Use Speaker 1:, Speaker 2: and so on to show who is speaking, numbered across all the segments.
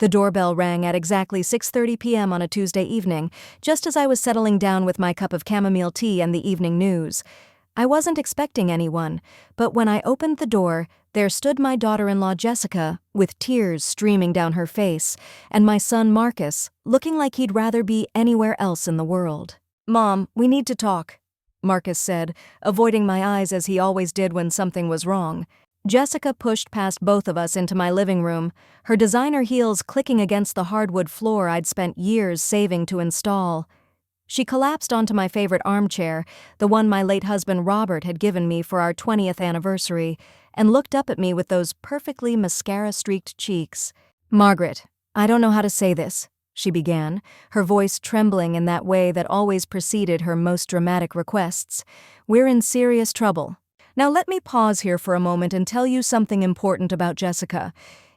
Speaker 1: The doorbell rang at exactly 6:30 p.m. on a Tuesday evening, just as I was settling down with my cup of chamomile tea and the evening news. I wasn't expecting anyone, but when I opened the door, there stood my daughter-in-law Jessica, with tears streaming down her face, and my son Marcus, looking like he'd rather be anywhere else in the world. "Mom, we need to talk," Marcus said, avoiding my eyes as he always did when something was wrong. Jessica pushed past both of us into my living room, her designer heels clicking against the hardwood floor I'd spent years saving to install. She collapsed onto my favorite armchair, the one my late husband Robert had given me for our 20th anniversary, and looked up at me with those perfectly mascara-streaked cheeks. "Margaret, I don't know how to say this," she began, her voice trembling in that way that always preceded her most dramatic requests. "We're in serious trouble. Now let me pause here for a moment and tell you something important about Jessica.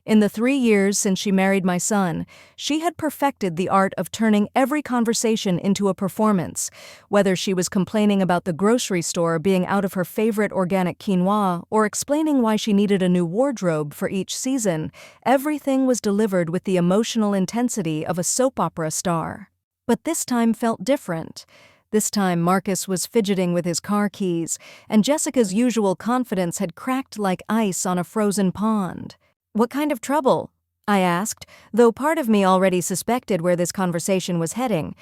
Speaker 1: In the 3 years since she married my son, she had perfected the art of turning every conversation into a performance. Whether she was complaining about the grocery store being out of her favorite organic quinoa or explaining why she needed a new wardrobe for each season, everything was delivered with the emotional intensity of a soap opera star. But this time felt different. This time Marcus was fidgeting with his car keys, and Jessica's usual confidence had cracked like ice on a frozen pond. "What kind of trouble?" I asked, though part of me already suspected where this conversation was heading.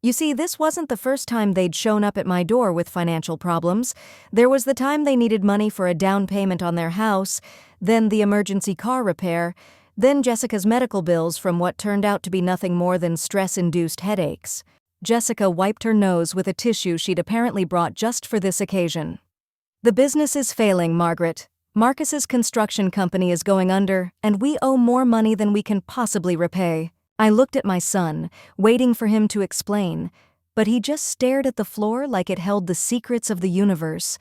Speaker 1: You see, this wasn't the first time they'd shown up at my door with financial problems. There was the time they needed money for a down payment on their house, then the emergency car repair, then Jessica's medical bills from what turned out to be nothing more than stress-induced headaches. Jessica wiped her nose with a tissue she'd apparently brought just for this occasion. "The business is failing, Margaret. Marcus's construction company is going under, and we owe more money than we can possibly repay." I looked at my son, waiting for him to explain, but he just stared at the floor like it held the secrets of the universe.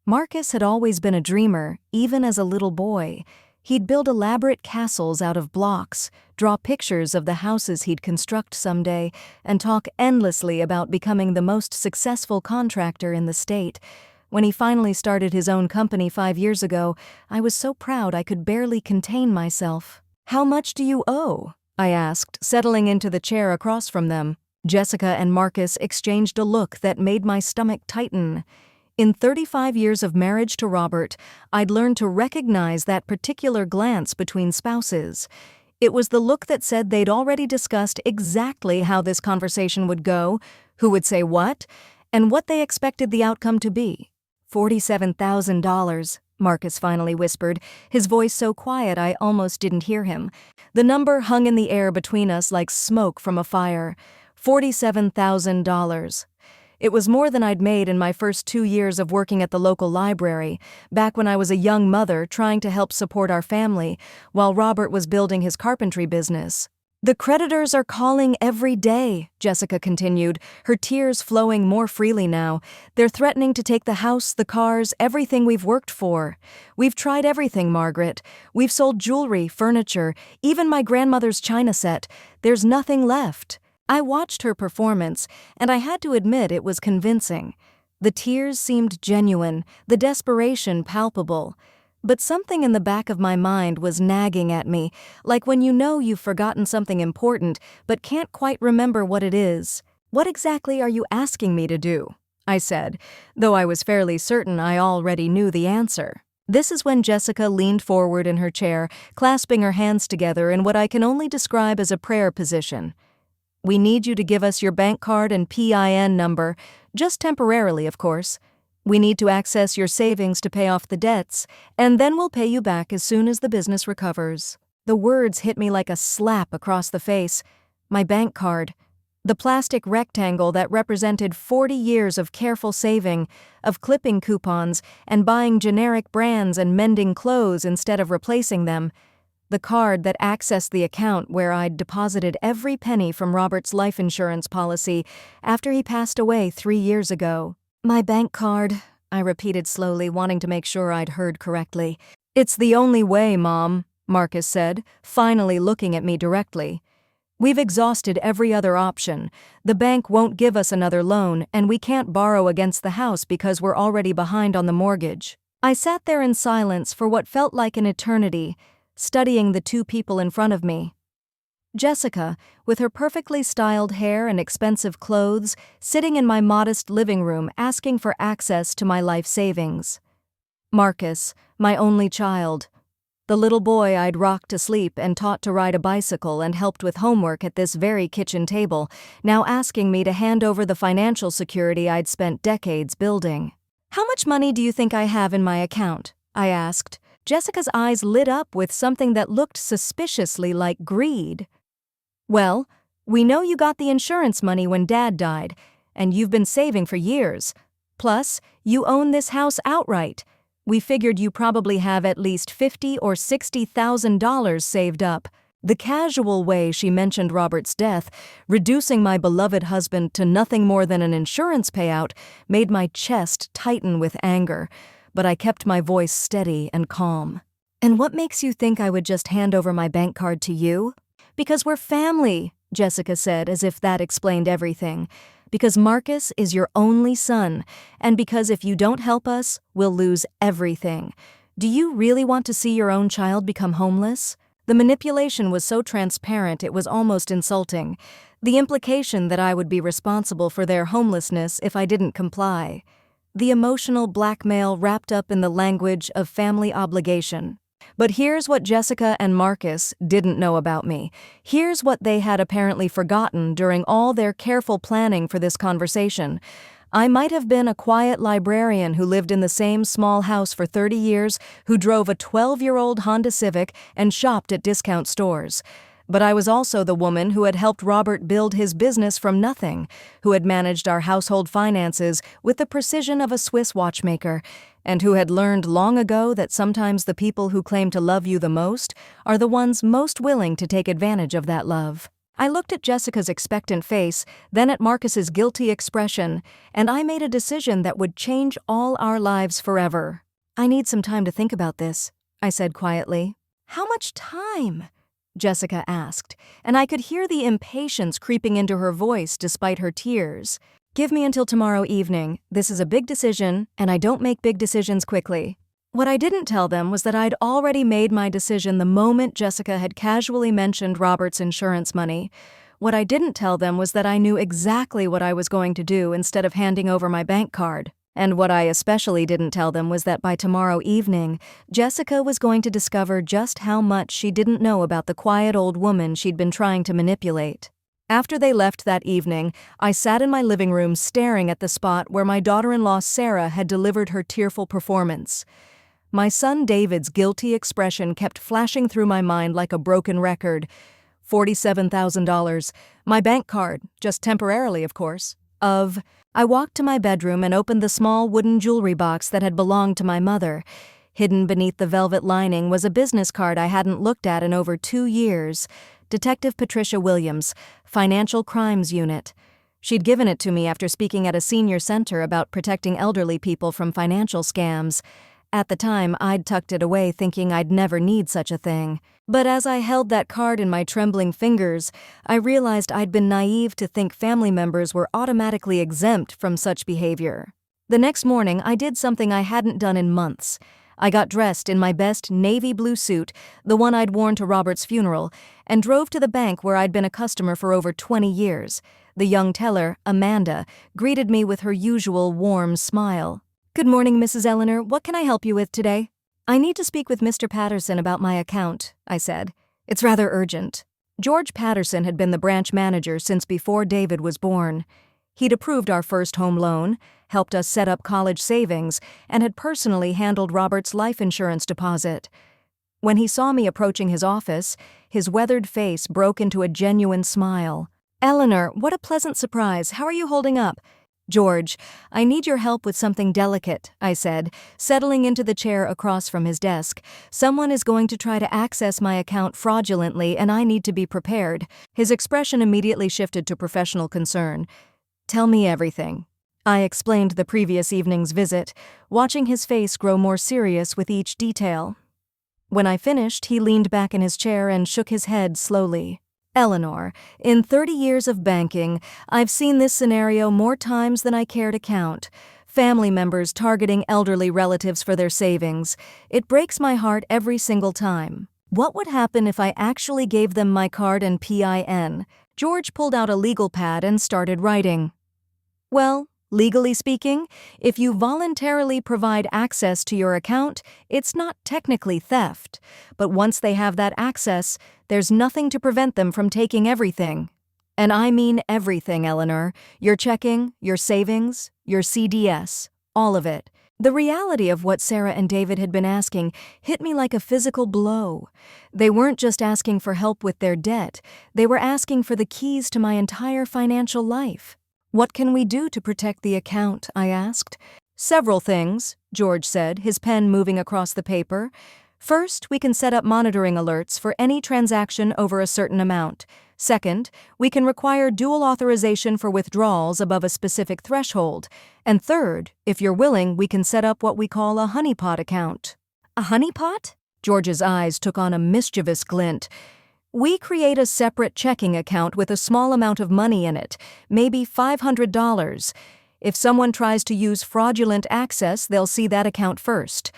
Speaker 1: Marcus had always been a dreamer, even as a little boy. He'd build elaborate castles out of blocks, draw pictures of the houses he'd construct someday, and talk endlessly about becoming the most successful contractor in the state. When he finally started his own company 5 years ago, I was so proud I could barely contain myself. "How much do you owe?" I asked, settling into the chair across from them. Jessica and Marcus exchanged a look that made my stomach tighten. In 35 years of marriage to Robert, I'd learned to recognize that particular glance between spouses. It was the look that said they'd already discussed exactly how this conversation would go, who would say what, and what they expected the outcome to be. $47,000, Marcus finally whispered, his voice so quiet I almost didn't hear him. The number hung in the air between us like smoke from a fire. $47,000. It was more than I'd made in my first 2 years of working at the local library, back when I was a young mother trying to help support our family, while Robert was building his carpentry business. "The creditors are calling every day," Jessica continued, her tears flowing more freely now. "They're threatening to take the house, the cars, everything we've worked for. We've tried everything, Margaret. We've sold jewelry, furniture, even my grandmother's china set. There's nothing left." I watched her performance, and I had to admit it was convincing. The tears seemed genuine, the desperation palpable. But something in the back of my mind was nagging at me, like when you know you've forgotten something important but can't quite remember what it is. "What exactly are you asking me to do?" I said, though I was fairly certain I already knew the answer. This is when Jessica leaned forward in her chair, clasping her hands together in what I can only describe as a prayer position. "We need you to give us your bank card and PIN number, just temporarily, of course. We need to access your savings to pay off the debts, and then we'll pay you back as soon as the business recovers." The words hit me like a slap across the face. My bank card. The plastic rectangle that represented 40 years of careful saving, of clipping coupons and buying generic brands and mending clothes instead of replacing them. The card that accessed the account where I'd deposited every penny from Robert's life insurance policy after he passed away 3 years ago. "My bank card," I repeated slowly, wanting to make sure I'd heard correctly. "It's the only way, Mom," Marcus said, finally looking at me directly. "We've exhausted every other option. The bank won't give us another loan, and we can't borrow against the house because we're already behind on the mortgage." I sat there in silence for what felt like an eternity, studying the two people in front of me. Jessica, with her perfectly styled hair and expensive clothes, sitting in my modest living room asking for access to my life savings. Marcus, my only child. The little boy I'd rocked to sleep and taught to ride a bicycle and helped with homework at this very kitchen table, now asking me to hand over the financial security I'd spent decades building. "How much money do you think I have in my account?" I asked. Jessica's eyes lit up with something that looked suspiciously like greed. "Well, we know you got the insurance money when Dad died, and you've been saving for years. Plus, you own this house outright. We figured you probably have at least $50,000 or $60,000 saved up." The casual way she mentioned Robert's death, reducing my beloved husband to nothing more than an insurance payout, made my chest tighten with anger, but I kept my voice steady and calm. "And what makes you think I would just hand over my bank card to you?" "Because we're family," Jessica said, as if that explained everything. "Because Marcus is your only son, and because if you don't help us, we'll lose everything. Do you really want to see your own child become homeless?" The manipulation was so transparent it was almost insulting. The implication that I would be responsible for their homelessness if I didn't comply. The emotional blackmail wrapped up in the language of family obligation. But here's what Jessica and Marcus didn't know about me. Here's what they had apparently forgotten during all their careful planning for this conversation. I might have been a quiet librarian who lived in the same small house for 30 years, who drove a 12-year-old Honda Civic and shopped at discount stores. But I was also the woman who had helped Robert build his business from nothing, who had managed our household finances with the precision of a Swiss watchmaker, and who had learned long ago that sometimes the people who claim to love you the most are the ones most willing to take advantage of that love. I looked at Jessica's expectant face, then at Marcus's guilty expression, and I made a decision that would change all our lives forever. "I need some time to think about this," I said quietly. "How much time?" Jessica asked, and I could hear the impatience creeping into her voice despite her tears. "Give me until tomorrow evening. This is a big decision, and I don't make big decisions quickly." What I didn't tell them was that I'd already made my decision the moment Jessica had casually mentioned Robert's insurance money. What I didn't tell them was that I knew exactly what I was going to do instead of handing over my bank card. And what I especially didn't tell them was that by tomorrow evening, Jessica was going to discover just how much she didn't know about the quiet old woman she'd been trying to manipulate. After they left that evening, I sat in my living room staring at the spot where my daughter-in-law Sarah had delivered her tearful performance. My son David's guilty expression kept flashing through my mind like a broken record. $47,000. My bank card, just temporarily, of course. I walked to my bedroom and opened the small wooden jewelry box that had belonged to my mother. Hidden beneath the velvet lining was a business card I hadn't looked at in over 2 years. Detective Patricia Williams, Financial Crimes Unit. She'd given it to me after speaking at a senior center about protecting elderly people from financial scams. At the time, I'd tucked it away thinking I'd never need such a thing. But as I held that card in my trembling fingers, I realized I'd been naive to think family members were automatically exempt from such behavior. The next morning, I did something I hadn't done in months. I got dressed in my best navy blue suit, the one I'd worn to Robert's funeral, and drove to the bank where I'd been a customer for over 20 years. The young teller, Amanda, greeted me with her usual warm smile. "Good morning, Mrs. Eleanor. What can I help you with today?" "I need to speak with Mr. Patterson about my account," I said. "It's rather urgent." George Patterson had been the branch manager since before David was born. He'd approved our first home loan, helped us set up college savings, and had personally handled Robert's life insurance deposit. When he saw me approaching his office, his weathered face broke into a genuine smile. "Eleanor, what a pleasant surprise. How are you holding up?" "George, I need your help with something delicate," I said, settling into the chair across from his desk. "Someone is going to try to access my account fraudulently, and I need to be prepared." His expression immediately shifted to professional concern. "Tell me everything." I explained the previous evening's visit, watching his face grow more serious with each detail. When I finished, he leaned back in his chair and shook his head slowly. "Eleanor, in 30 years of banking, I've seen this scenario more times than I care to count. Family members targeting elderly relatives for their savings. It breaks my heart every single time. What would happen if I actually gave them my card and PIN? George pulled out a legal pad and started writing. Well, legally speaking, if you voluntarily provide access to your account, it's not technically theft. But once they have that access, there's nothing to prevent them from taking everything. And I mean everything, Eleanor. Your checking, your savings, your CDS, all of it. The reality of what Sarah and David had been asking hit me like a physical blow. They weren't just asking for help with their debt, they were asking for the keys to my entire financial life. What can we do to protect the account? I asked. Several things, George said, his pen moving across the paper. First, we can set up monitoring alerts for any transaction over a certain amount. Second, we can require dual authorization for withdrawals above a specific threshold. And third, if you're willing, we can set up what we call a honeypot account. A honeypot? George's eyes took on a mischievous glint. We create a separate checking account with a small amount of money in it, maybe $500. If someone tries to use fraudulent access, they'll see that account first.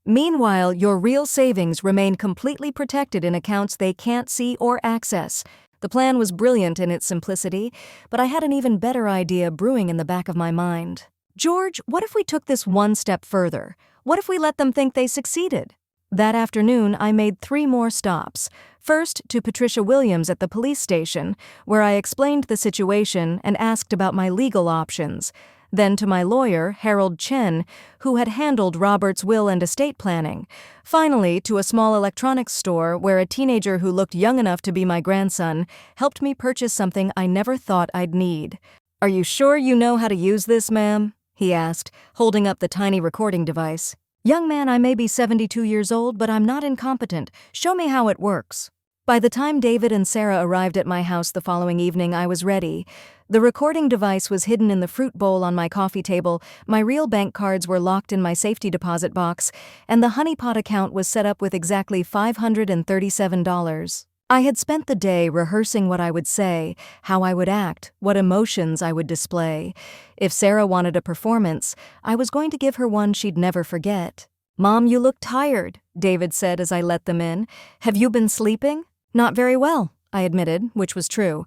Speaker 1: Meanwhile, your real savings remain completely protected in accounts they can't see or access. The plan was brilliant in its simplicity, but I had an even better idea brewing in the back of my mind. George, what if we took this one step further? What if we let them think they succeeded? That afternoon, I made 3 more stops. First, to Patricia Williams at the police station, where I explained the situation and asked about my legal options. Then to my lawyer, Harold Chen, who had handled Robert's will and estate planning. Finally, to a small electronics store where a teenager who looked young enough to be my grandson helped me purchase something I never thought I'd need. "Are you sure you know how to use this, ma'am?" he asked, holding up the tiny recording device. "Young man, I may be 72 years old, but I'm not incompetent. Show me how it works." By the time David and Sarah arrived at my house the following evening, I was ready. The recording device was hidden in the fruit bowl on my coffee table, my real bank cards were locked in my safety deposit box, and the honeypot account was set up with exactly $537. I had spent the day rehearsing what I would say, how I would act, what emotions I would display. If Sarah wanted a performance, I was going to give her one she'd never forget. "Mom, you look tired," David said as I let them in. "Have you been sleeping?" "Not very well," I admitted, which was true.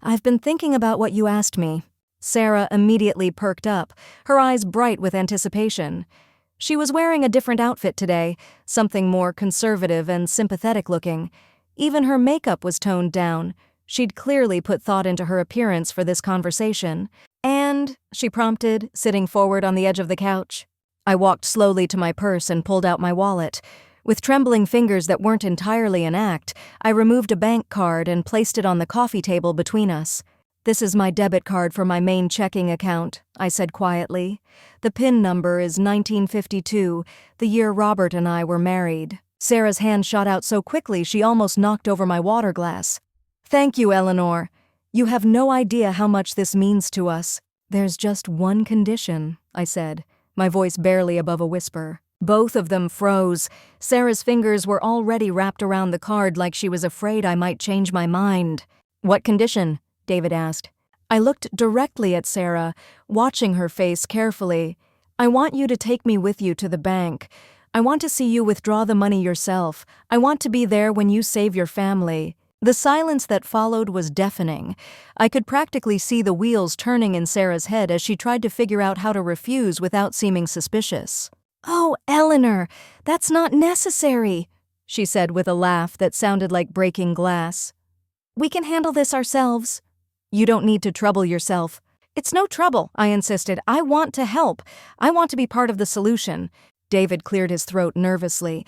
Speaker 1: "I've been thinking about what you asked me." Sarah immediately perked up, her eyes bright with anticipation. She was wearing a different outfit today, something more conservative and sympathetic looking. Even her makeup was toned down. She'd clearly put thought into her appearance for this conversation. "And," she prompted, sitting forward on the edge of the couch. I walked slowly to my purse and pulled out my wallet. With trembling fingers that weren't entirely an act, I removed a bank card and placed it on the coffee table between us. "This is my debit card for my main checking account," I said quietly. "The PIN number is 1952, the year Robert and I were married." Sarah's hand shot out so quickly she almost knocked over my water glass. "Thank you, Eleanor. You have no idea how much this means to us." "There's just one condition," I said, my voice barely above a whisper. Both of them froze. Sarah's fingers were already wrapped around the card like she was afraid I might change my mind. "What condition?" David asked. I looked directly at Sarah, watching her face carefully. "I want you to take me with you to the bank. I want to see you withdraw the money yourself. I want to be there when you save your family." The silence that followed was deafening. I could practically see the wheels turning in Sarah's head as she tried to figure out how to refuse without seeming suspicious. "Oh, Eleanor, that's not necessary," she said with a laugh that sounded like breaking glass. "We can handle this ourselves." "You don't need to trouble yourself." "It's no trouble," I insisted. "I want to help. I want to be part of the solution." David cleared his throat nervously.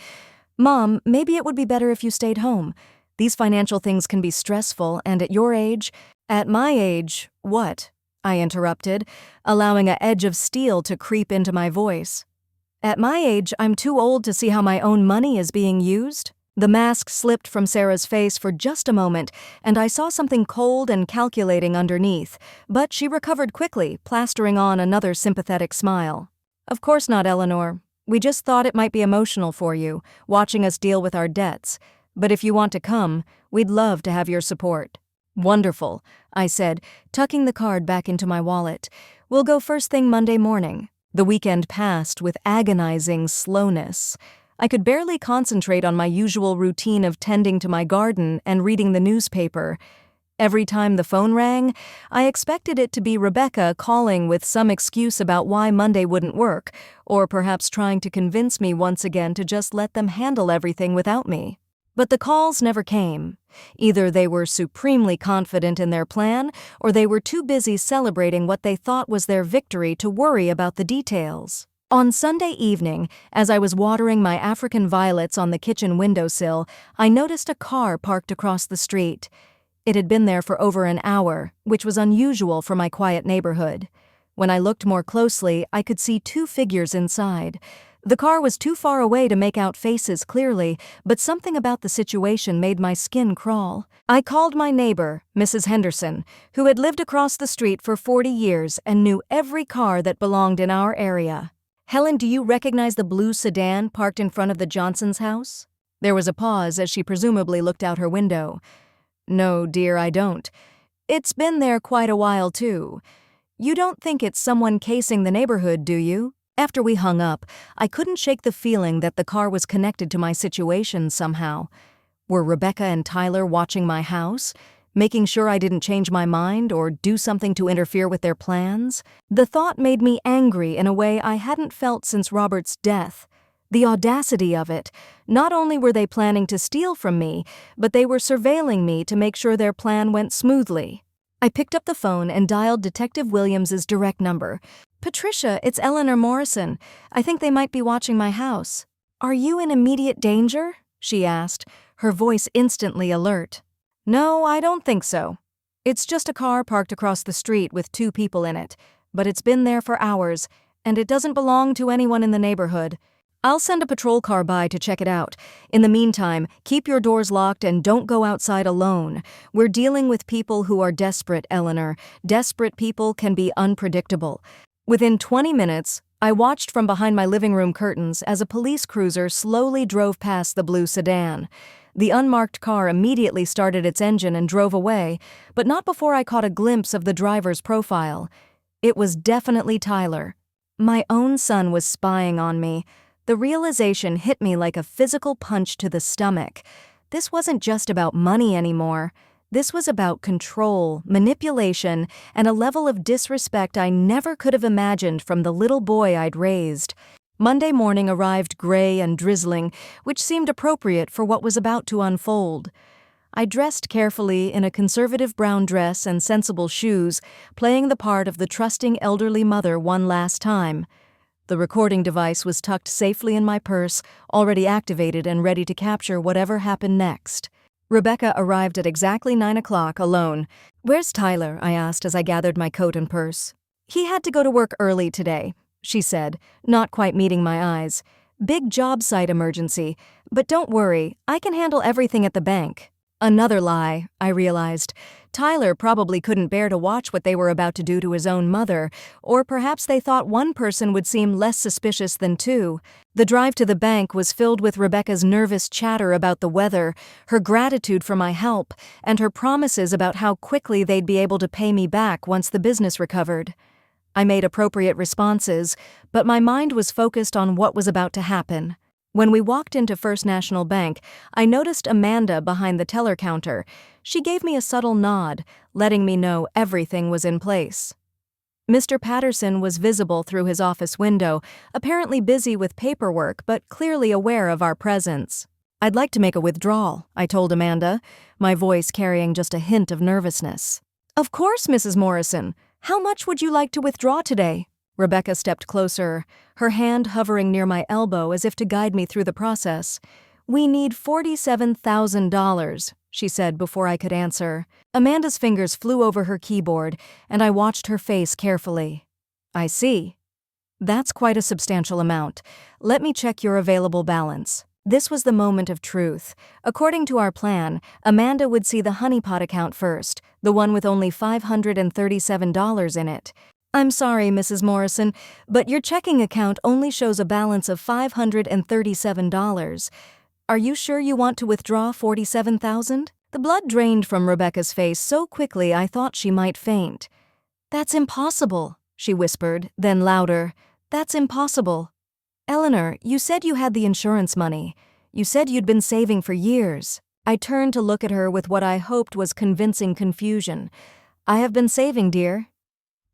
Speaker 1: "Mom, maybe it would be better if you stayed home. These financial things can be stressful, and at your age—" "At my age, what?" I interrupted, allowing an edge of steel to creep into my voice. "At my age, I'm too old to see how my own money is being used." The mask slipped from Sarah's face for just a moment, and I saw something cold and calculating underneath, but she recovered quickly, plastering on another sympathetic smile. "Of course not, Eleanor. We just thought it might be emotional for you, watching us deal with our debts. But if you want to come, we'd love to have your support." "Wonderful," I said, tucking the card back into my wallet. "We'll go first thing Monday morning." The weekend passed with agonizing slowness. I could barely concentrate on my usual routine of tending to my garden and reading the newspaper. Every time the phone rang, I expected it to be Rebecca calling with some excuse about why Monday wouldn't work, or perhaps trying to convince me once again to just let them handle everything without me. But the calls never came. Either they were supremely confident in their plan, or they were too busy celebrating what they thought was their victory to worry about the details. On Sunday evening, as I was watering my African violets on the kitchen windowsill, I noticed a car parked across the street. It had been there for over an hour, which was unusual for my quiet neighborhood. When I looked more closely, I could see two figures inside. The car was too far away to make out faces clearly, but something about the situation made my skin crawl. I called my neighbor, Mrs. Henderson, who had lived across the street for 40 years and knew every car that belonged in our area. "Helen, do you recognize the blue sedan parked in front of the Johnsons' house?" There was a pause as she presumably looked out her window. "No, dear, I don't. It's been there quite a while, too. You don't think it's someone casing the neighborhood, do you?" After we hung up, I couldn't shake the feeling that the car was connected to my situation somehow. Were Rebecca and Tyler watching my house, making sure I didn't change my mind or do something to interfere with their plans? The thought made me angry in a way I hadn't felt since Robert's death. The audacity of it. Not only were they planning to steal from me, but they were surveilling me to make sure their plan went smoothly. I picked up the phone and dialed Detective Williams's direct number. "Patricia, it's Eleanor Morrison. I think they might be watching my house." "Are you in immediate danger?" she asked, her voice instantly alert. "No, I don't think so. It's just a car parked across the street with two people in it, but it's been there for hours, and it doesn't belong to anyone in the neighborhood. I'll send a patrol car by to check it out. In the meantime, keep your doors locked and don't go outside alone. We're dealing with people who are desperate, Eleanor. Desperate people can be unpredictable." Within 20 minutes, I watched from behind my living room curtains as a police cruiser slowly drove past the blue sedan. The unmarked car immediately started its engine and drove away, but not before I caught a glimpse of the driver's profile. It was definitely Tyler. My own son was spying on me. The realization hit me like a physical punch to the stomach. This wasn't just about money anymore. This was about control, manipulation, and a level of disrespect I never could have imagined from the little boy I'd raised. Monday morning arrived gray and drizzling, which seemed appropriate for what was about to unfold. I dressed carefully in a conservative brown dress and sensible shoes, playing the part of the trusting elderly mother one last time. The recording device was tucked safely in my purse, already activated and ready to capture whatever happened next. Rebecca arrived at exactly 9 o'clock, alone. "Where's Tyler?" I asked as I gathered my coat and purse. "He had to go to work early today," she said, not quite meeting my eyes. "Big job site emergency. But don't worry, I can handle everything at the bank." Another lie, I realized. Tyler probably couldn't bear to watch what they were about to do to his own mother, or perhaps they thought one person would seem less suspicious than two. The drive to the bank was filled with Rebecca's nervous chatter about the weather, her gratitude for my help, and her promises about how quickly they'd be able to pay me back once the business recovered. I made appropriate responses, but my mind was focused on what was about to happen. When we walked into First National Bank, I noticed Amanda behind the teller counter. She gave me a subtle nod, letting me know everything was in place. Mr. Patterson was visible through his office window, apparently busy with paperwork but clearly aware of our presence. "I'd like to make a withdrawal," I told Amanda, my voice carrying just a hint of nervousness. "Of course, Mrs. Morrison. How much would you like to withdraw today?" Rebecca stepped closer, her hand hovering near my elbow as if to guide me through the process. "We need $47,000, she said before I could answer. Amanda's fingers flew over her keyboard, and I watched her face carefully. "I see. That's quite a substantial amount. Let me check your available balance." This was the moment of truth. According to our plan, Amanda would see the honeypot account first, the one with only $537 in it. "I'm sorry, Mrs. Morrison, but your checking account only shows a balance of $537. Are you sure you want to withdraw $47,000? The blood drained from Rebecca's face so quickly I thought she might faint. "That's impossible," she whispered, then louder. "That's impossible." Eleanor, you said you had the insurance money. You said you'd been saving for years. I turned to look at her with what I hoped was convincing confusion. I have been saving, dear.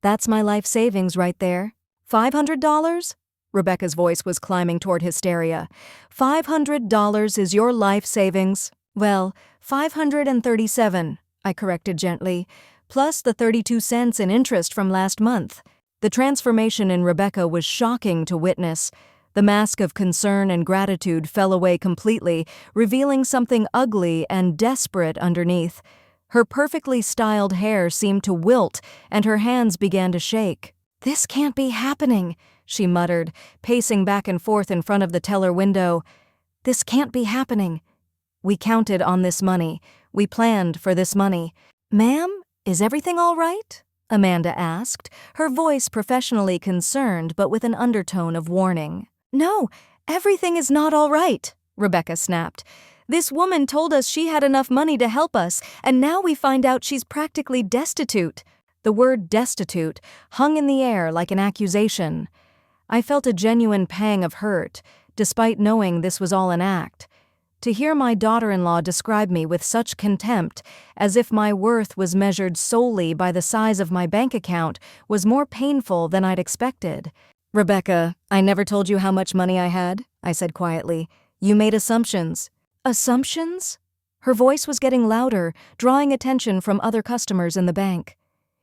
Speaker 1: That's my life savings right there. $500? Rebecca's voice was climbing toward hysteria. $500 is your life savings? Well, 537, I corrected gently, plus the 32 cents in interest from last month. The transformation in Rebecca was shocking to witness. The mask of concern and gratitude fell away completely, revealing something ugly and desperate underneath. Her perfectly styled hair seemed to wilt, and her hands began to shake. "This can't be happening," she muttered, pacing back and forth in front of the teller window. "This can't be happening. We counted on this money. We planned for this money." "Ma'am, is everything all right?" Amanda asked, her voice professionally concerned but with an undertone of warning. "No, everything is not all right," Rebecca snapped. "This woman told us she had enough money to help us, and now we find out she's practically destitute." The word destitute hung in the air like an accusation. I felt a genuine pang of hurt, despite knowing this was all an act. To hear my daughter-in-law describe me with such contempt, as if my worth was measured solely by the size of my bank account, was more painful than I'd expected. "Rebecca, I never told you how much money I had," I said quietly. "You made assumptions." "Assumptions?" Her voice was getting louder, drawing attention from other customers in the bank.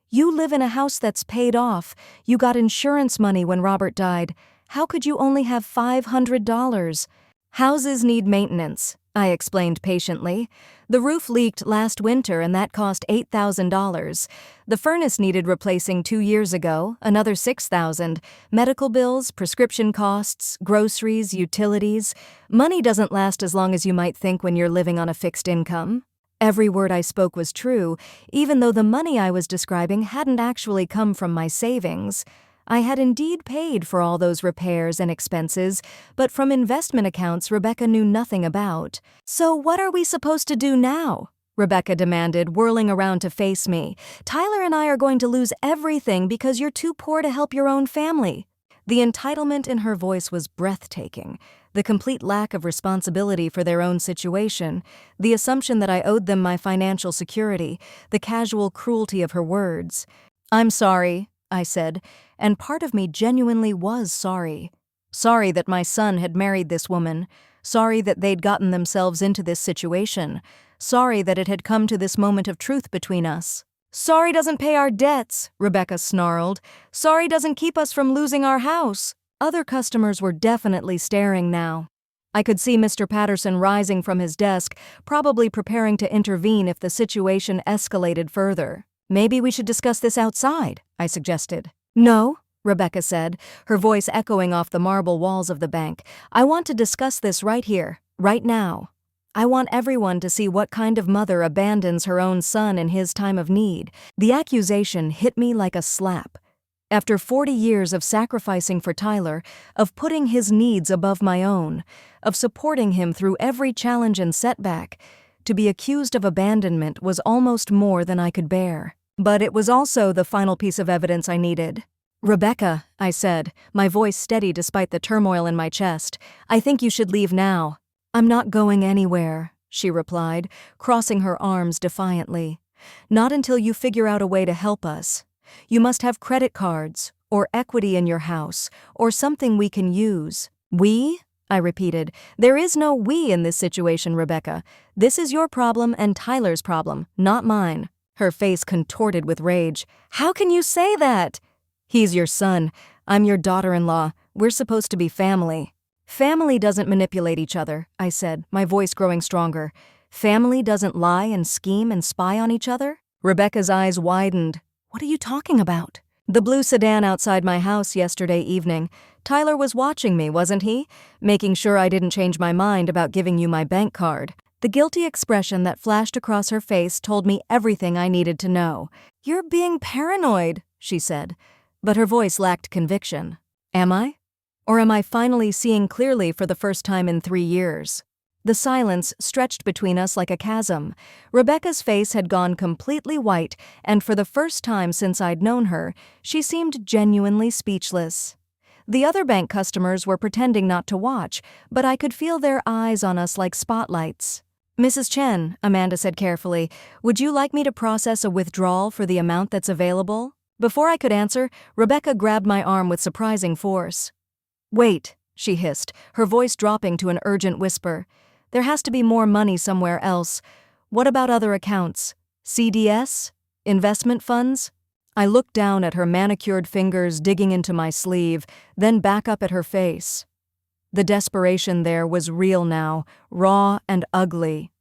Speaker 1: "You live in a house that's paid off. You got insurance money when Robert died. How could you only have $500? "Houses need maintenance," I explained patiently. "The roof leaked last winter and that cost $8,000. The furnace needed replacing 2 years ago, another $6,000. Medical bills, prescription costs, groceries, utilities. Money doesn't last as long as you might think when you're living on a fixed income." Every word I spoke was true, even though the money I was describing hadn't actually come from my savings. I had indeed paid for all those repairs and expenses, but from investment accounts Rebecca knew nothing about. "So what are we supposed to do now?" Rebecca demanded, whirling around to face me. "Tyler and I are going to lose everything because you're too poor to help your own family." The entitlement in her voice was breathtaking. The complete lack of responsibility for their own situation, the assumption that I owed them my financial security, the casual cruelty of her words. "I'm sorry," I said, and part of me genuinely was sorry. Sorry that my son had married this woman. Sorry that they'd gotten themselves into this situation. Sorry that it had come to this moment of truth between us. "Sorry doesn't pay our debts," Rebecca snarled. "Sorry doesn't keep us from losing our house." Other customers were definitely staring now. I could see Mr. Patterson rising from his desk, probably preparing to intervene if the situation escalated further. "Maybe we should discuss this outside," I suggested. "No," Rebecca said, her voice echoing off the marble walls of the bank. "I want to discuss this right here, right now. I want everyone to see what kind of mother abandons her own son in his time of need." The accusation hit me like a slap. After 40 years of sacrificing for Tyler, of putting his needs above my own, of supporting him through every challenge and setback, to be accused of abandonment was almost more than I could bear. But it was also the final piece of evidence I needed. "Rebecca," I said, my voice steady despite the turmoil in my chest, "I think you should leave now." "I'm not going anywhere," she replied, crossing her arms defiantly. "Not until you figure out a way to help us. You must have credit cards, or equity in your house, or something we can use." "We?" I repeated. "There is no we in this situation, Rebecca. This is your problem and Tyler's problem, not mine." Her face contorted with rage. "How can you say that?" "He's your son. I'm your daughter-in-law. We're supposed to be family." "Family doesn't manipulate each other," I said, my voice growing stronger. "Family doesn't lie and scheme and spy on each other?" Rebecca's eyes widened. "What are you talking about?" "The blue sedan outside my house yesterday evening. Tyler was watching me, wasn't he? Making sure I didn't change my mind about giving you my bank card." The guilty expression that flashed across her face told me everything I needed to know. "You're being paranoid," she said, but her voice lacked conviction. Am I? Or am I finally seeing clearly for the first time in 3 years? The silence stretched between us like a chasm. Rebecca's face had gone completely white, and for the first time since I'd known her, she seemed genuinely speechless. The other bank customers were pretending not to watch, but I could feel their eyes on us like spotlights. "Mrs. Chen," Amanda said carefully, "would you like me to process a withdrawal for the amount that's available?" Before I could answer, Rebecca grabbed my arm with surprising force. "Wait," she hissed, her voice dropping to an urgent whisper. "There has to be more money somewhere else. What about other accounts? CDS? Investment funds?" I looked down at her manicured fingers digging into my sleeve, then back up at her face. The desperation there was real now, raw and ugly.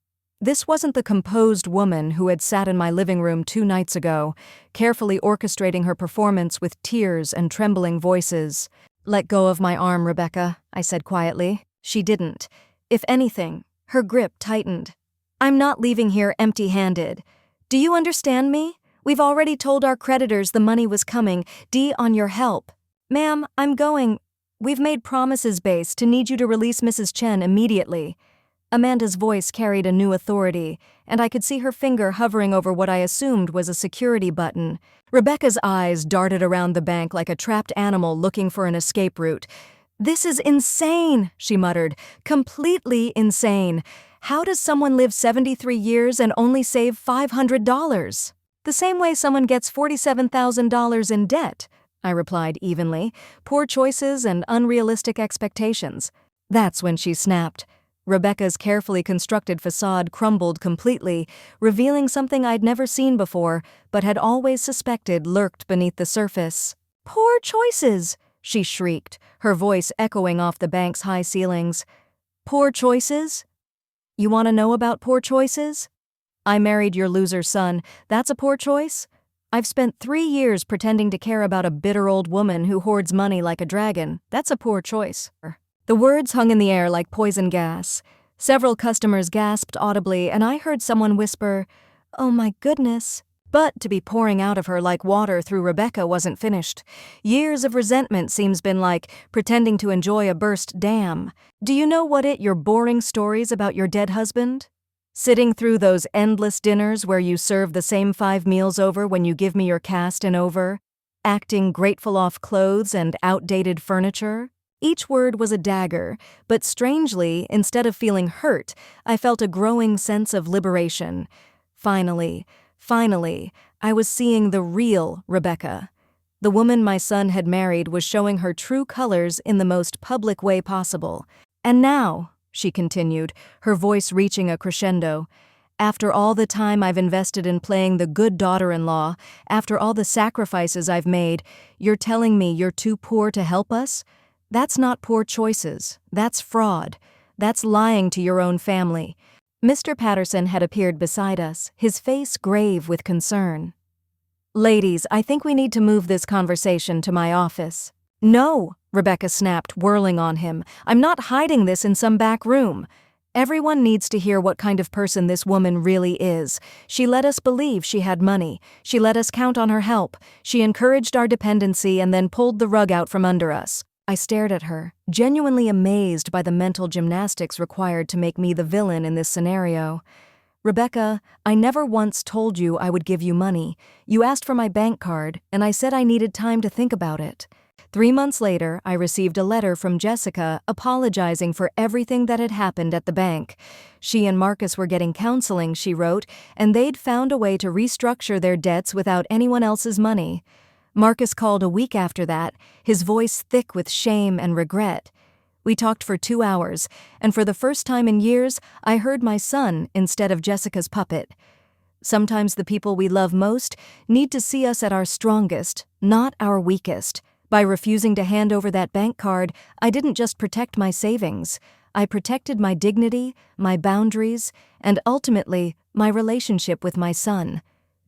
Speaker 1: This wasn't the composed woman who had sat in my living room 2 nights ago, carefully orchestrating her performance with tears and trembling voices. "Let go of my arm, Rebecca," I said quietly. She didn't. If anything, her grip tightened. "I'm not leaving here empty-handed. Do you understand me? We've already told our creditors the money was coming, on your help. Ma'am, I'm going. We've made promises, Base, to need you to release Mrs. Chen immediately." Amanda's voice carried a new authority, and I could see her finger hovering over what I assumed was a security button. Rebecca's eyes darted around the bank like a trapped animal looking for an escape route. "This is insane," she muttered. "Completely insane. How does someone live 73 years and only save $500? The same way someone gets $47,000 in debt," I replied evenly. "Poor choices and unrealistic expectations." That's when she snapped. Rebecca's carefully constructed facade crumbled completely, revealing something I'd never seen before, but had always suspected lurked beneath the surface. "Poor choices!" she shrieked, her voice echoing off the bank's high ceilings. "Poor choices? You want to know about poor choices? I married your loser son. That's a poor choice? I've spent 3 years pretending to care about a bitter old woman who hoards money like a dragon. That's a poor choice." The words hung in the air like poison gas. Several customers gasped audibly, and I heard someone whisper, "Oh my goodness." But to be pouring out of her like water through Rebecca wasn't finished. Years of resentment seems been like pretending to enjoy a burst dam. "Do you know your boring stories about your dead husband? Sitting through those endless dinners where you serve the same 5 meals over when you give me your cast and over? Acting grateful off clothes and outdated furniture?" Each word was a dagger, but strangely, instead of feeling hurt, I felt a growing sense of liberation. Finally, I was seeing the real Rebecca. The woman my son had married was showing her true colors in the most public way possible. "And now," she continued, her voice reaching a crescendo, "after all the time I've invested in playing the good daughter-in-law, after all the sacrifices I've made, you're telling me you're too poor to help us? That's not poor choices. That's fraud. That's lying to your own family." Mr. Patterson had appeared beside us, his face grave with concern. "Ladies, I think we need to move this conversation to my office." "No," Rebecca snapped, whirling on him. "I'm not hiding this in some back room. Everyone needs to hear what kind of person this woman really is. She let us believe she had money. She let us count on her help. She encouraged our dependency and then pulled the rug out from under us." I stared at her, genuinely amazed by the mental gymnastics required to make me the villain in this scenario. "Rebecca, I never once told you I would give you money. You asked for my bank card, and I said I needed time to think about it." 3 months later, I received a letter from Jessica apologizing for everything that had happened at the bank. She and Marcus were getting counseling, she wrote, and they'd found a way to restructure their debts without anyone else's money. Marcus called a week after that, his voice thick with shame and regret. We talked for 2 hours, and for the first time in years, I heard my son instead of Jessica's puppet. Sometimes the people we love most need to see us at our strongest, not our weakest. By refusing to hand over that bank card, I didn't just protect my savings. I protected my dignity, my boundaries, and ultimately, my relationship with my son.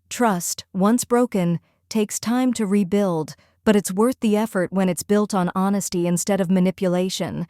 Speaker 1: Trust, once broken, takes time to rebuild, but it's worth the effort when it's built on honesty instead of manipulation.